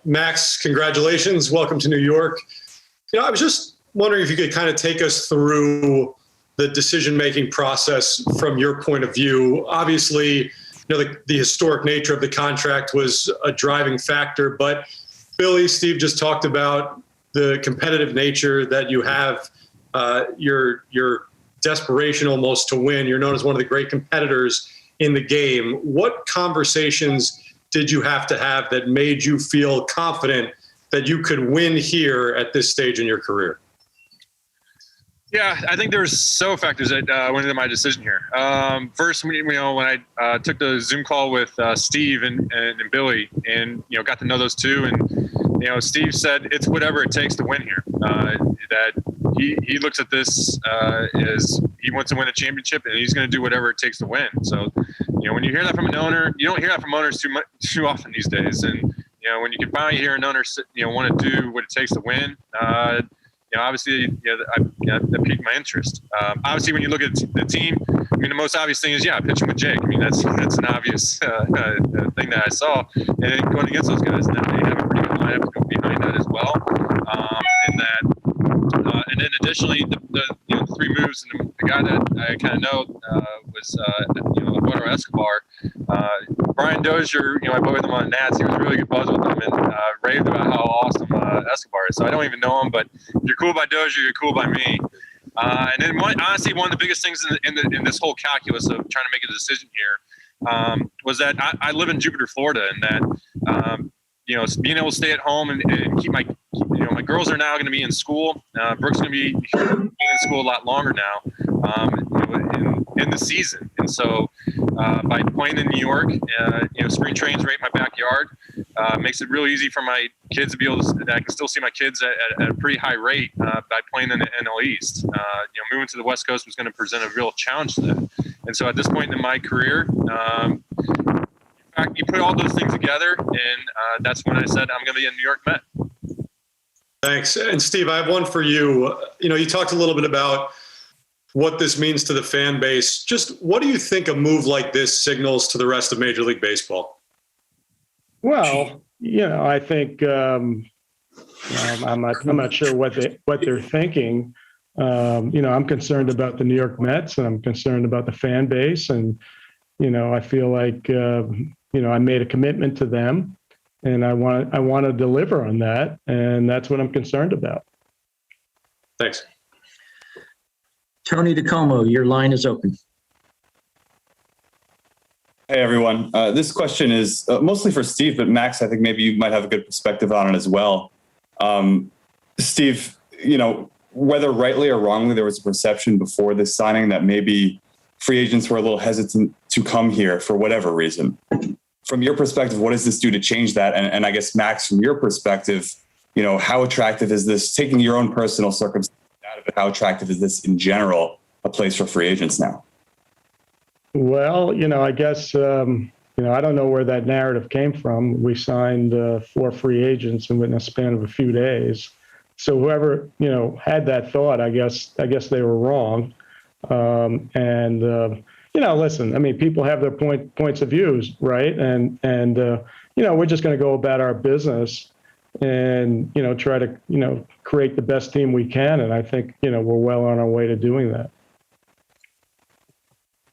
Max, congratulations. Welcome to New York. I was just wondering if you could kind of take us through the decision-making process from your point of view. Obviously, the historic nature of the contract was a driving factor, but Billy, Steve just talked about the competitive nature that you have. Your desperation almost to win. You're known as one of the great competitors in the game. What conversations did you have to have that made you feel confident that you could win here at this stage in your career? Yeah, I think there's several factors that went into my decision here. First, when I took the Zoom call with Steve and Billy, and got to know those two, and Steve said it's whatever it takes to win here. That he looks at this as he wants to win a championship, and he's going to do whatever it takes to win. So, when you hear that from an owner, you don't hear that from owners too often these days. And when you can finally hear an owner want to do what it takes to win. Obviously, that piqued my interest. Obviously, when you look at the team, the most obvious thing is, pitching with Jake. that's an obvious thing that I saw. And then going against those guys, now they have a pretty good lineup to go behind that as well. And then additionally, the three moves, and the guy that I kind of know was Eduardo Escobar. Brian Dozier, I played with him on Nats. He was really good buzz with him and raved about how awesome Escobar is. So I don't even know him, but if you're cool by Dozier, you're cool by me. And then honestly, one of the biggest things in this whole calculus of trying to make a decision here was that I live in Jupiter, Florida, and that being able to stay at home and keep my girls are now going to be in school. Brooke's going to be in school a lot longer now in the season. And so by playing in New York, spring training's right in my backyard. Makes it really easy for my kids to be able to. I can still see my kids at a pretty high rate by playing in the NL East. Moving to the West Coast was going to present a real challenge to them. And so at this point in my career, you put all those things together, and that's when I said I'm going to be a New York Met. Thanks. And Steve, I have one for you. You talked a little bit about what this means to the fan base. Just what do you think a move like this signals to the rest of Major League Baseball? Well, I think I'm not sure what they're thinking. I'm concerned about the New York Mets, and I'm concerned about the fan base, and I feel like I made a commitment to them, and I want to deliver on that, and that's what I'm concerned about. Thanks. Tony DeComo, your line is open. Hey, everyone. This question is mostly for Steve, but Max, I think maybe you might have a good perspective on it as well. Steve, whether rightly or wrongly, there was a perception before this signing that maybe free agents were a little hesitant to come here for whatever reason. From your perspective, what does this do to change that? And I guess, Max, from your perspective, how attractive is this, taking your own personal circumstances out of it, how attractive is this in general, a place for free agents now? Well, I guess, I don't know where that narrative came from. We signed 4 free agents in a span of a few days. So whoever, had that thought, I guess they were wrong. Listen, people have their points of views, right? And we're just going to go about our business and, try to, create the best team we can. And I think, we're well on our way to doing that.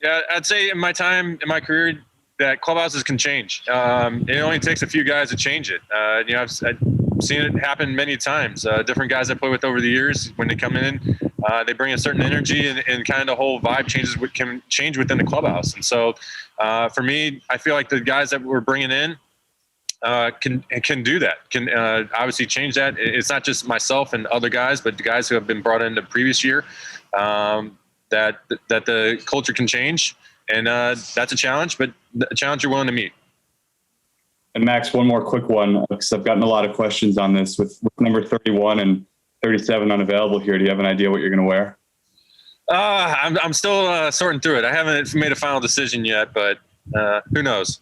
Yeah, I'd say in my career that clubhouses can change. It only takes a few guys to change it. I've seen it happen many times. Different guys I play with over the years, when they come in, they bring a certain energy, and kind of the whole vibe can change within the clubhouse. And so for me, I feel like the guys that we're bringing in can do that, can obviously change that. It's not just myself and other guys, but the guys who have been brought in the previous year, that the culture can change. And that's a challenge, but a challenge you're willing to meet. And Max, one more quick one, because I've gotten a lot of questions on this with number 31 and 37 unavailable here. Do you have an idea what you're going to wear? I'm still sorting through it. I haven't made a final decision yet, but who knows?